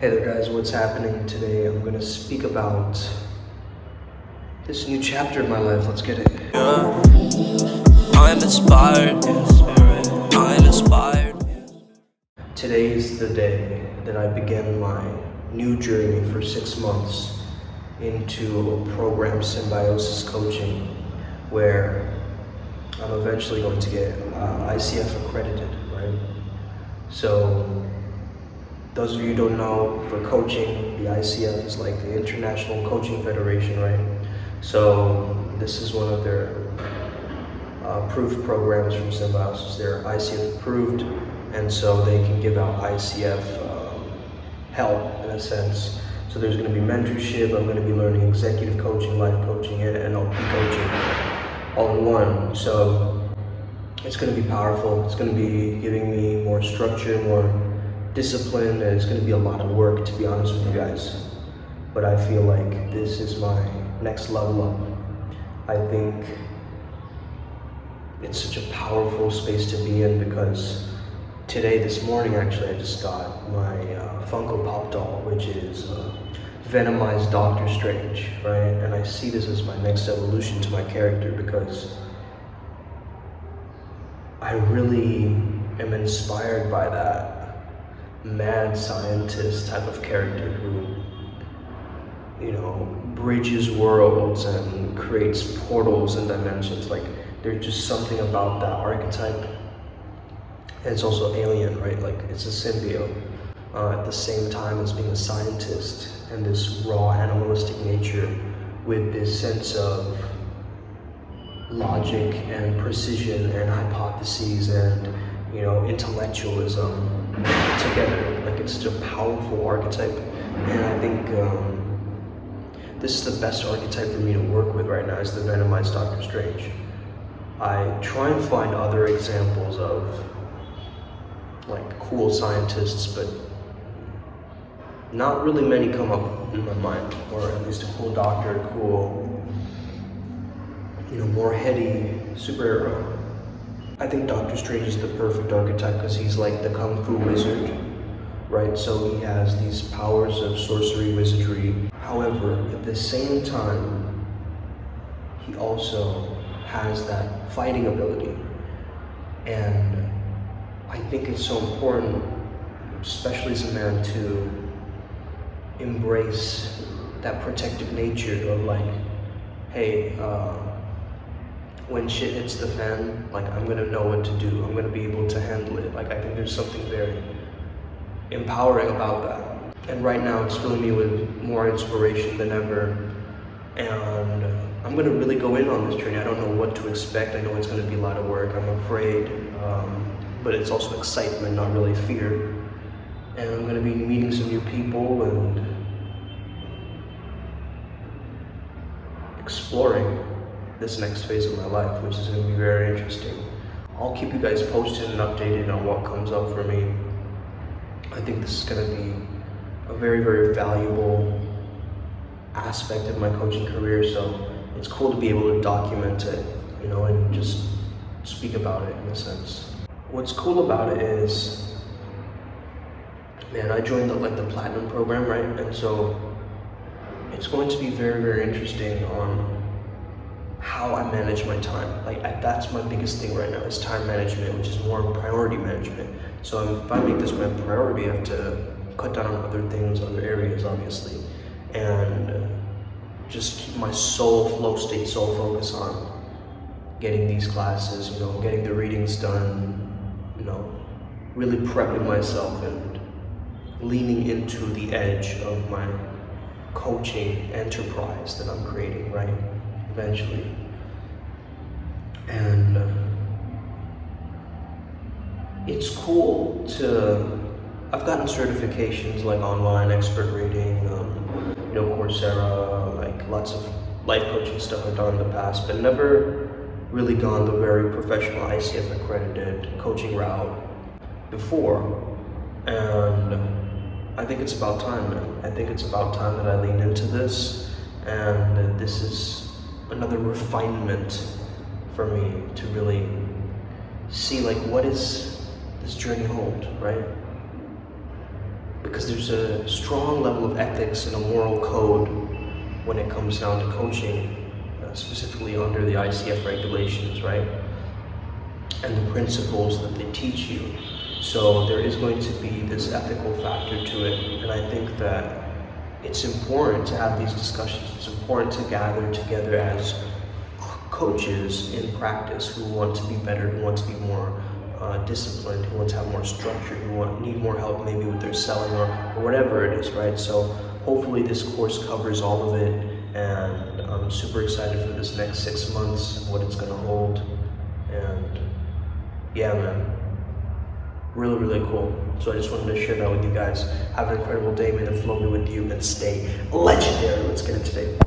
Hey there guys, what's happening today? I'm gonna speak about this new chapter of my life. Let's get it. Yeah. I'm inspired. I'm inspired. Today is the day that I began my new journey for 6 months into a program, Symbiosis Coaching, where I'm eventually going to get ICF accredited, right? So those of you who don't know, for coaching, the ICF is like the International Coaching Federation, right? So this is one of their approved programs from Symbiosis. They're ICF approved, and so they can give out ICF help in a sense. So there's going to be mentorship. I'm going to be learning executive coaching, life coaching, and NLP coaching all in one. So it's going to be powerful. It's going to be giving me more structure, more discipline, and it's going to be a lot of work, to be honest with you guys. But I feel like this is my next level up. I think it's such a powerful space to be in because this morning actually, I just got my Funko Pop doll, which is Venomized Doctor Strange, right? And I see this as my next evolution to my character because I really am inspired by that mad scientist type of character who, bridges worlds and creates portals and dimensions. Like, there's just something about that archetype. And it's also alien, right? Like, it's a symbiote at the same time as being a scientist and this raw animalistic nature with this sense of logic and precision and hypotheses and intellectualism together. Like, it's such a powerful archetype, and I think this is the best archetype for me to work with right now, is the Venomized Doctor Strange. I try and find other examples of like cool scientists, but not really many come up in my mind, or at least a cool doctor, more heady superhero. I think Doctor Strange is the perfect archetype because he's like the Kung Fu wizard, right? So he has these powers of sorcery, wizardry. However, at the same time, he also has that fighting ability. And I think it's so important, especially as a man, to embrace that protective nature of like, hey, when shit hits the fan, like, I'm gonna know what to do. I'm gonna be able to handle it. Like, I think there's something very empowering about that. And right now it's filling me with more inspiration than ever. And I'm gonna really go in on this journey. I don't know what to expect. I know it's gonna be a lot of work. I'm afraid, but it's also excitement, not really fear. And I'm gonna be meeting some new people and exploring this next phase of my life, which is going to be very interesting. I'll keep you guys posted and updated on what comes up for me. I think this is going to be a very, very valuable aspect of my coaching career, so it's cool to be able to document it, and just speak about it in a sense. What's cool about it is, man, I joined the Platinum program, right? And so it's going to be very, very interesting on how I manage my time. That's my biggest thing right now, is time management, which is more priority management. So if I make this my priority, I have to cut down on other things, other areas, obviously, and just keep my soul flow state, soul focus on getting these classes, getting the readings done, really prepping myself and leaning into the edge of my coaching enterprise that I'm creating, right? Eventually. And it's cool I've gotten certifications like online expert rating, Coursera, like lots of life coaching stuff I've done in the past, but never really gone the very professional ICF accredited coaching route before. And I think it's about time, man. I think it's about time that I lean into this, and this is another refinement for me to really see, like, what is this journey hold, right? because there's a strong level of ethics and a moral code when it comes down to coaching, specifically under the ICF regulations, right? And the principles that they teach you. So there is going to be this ethical factor to it, and I think that it's important to have these discussions. It's important to gather together as coaches in practice who want to be better, who want to be more disciplined, who want to have more structure, who need more help maybe with their selling or whatever it is, right? So hopefully this course covers all of it, and I'm super excited for this next 6 months, what it's going to hold. And yeah, man, really, really cool. So I just wanted to share that with you guys. Have an incredible day. May the flow be with you and stay legendary. Let's get it today.